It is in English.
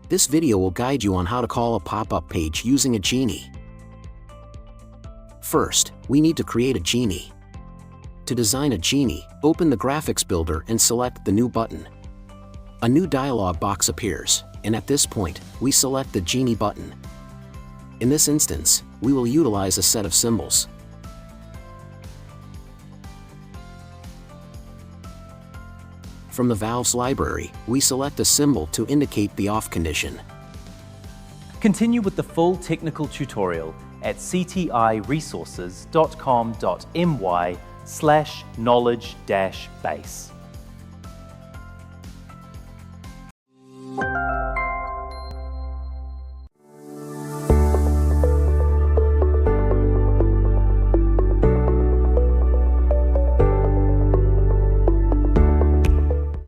This video will guide you on how to call a pop-up page using a Genie. First, we need to create a Genie. To design a Genie, open the graphics builder and select the New button. A new dialog box appears, and at this point, we select the Genie button. In this instance, we will utilize a set of symbols. From the valves library, we select a symbol to indicate the off condition. Continue with the full technical tutorial at ctiresources.com.my/knowledge-base.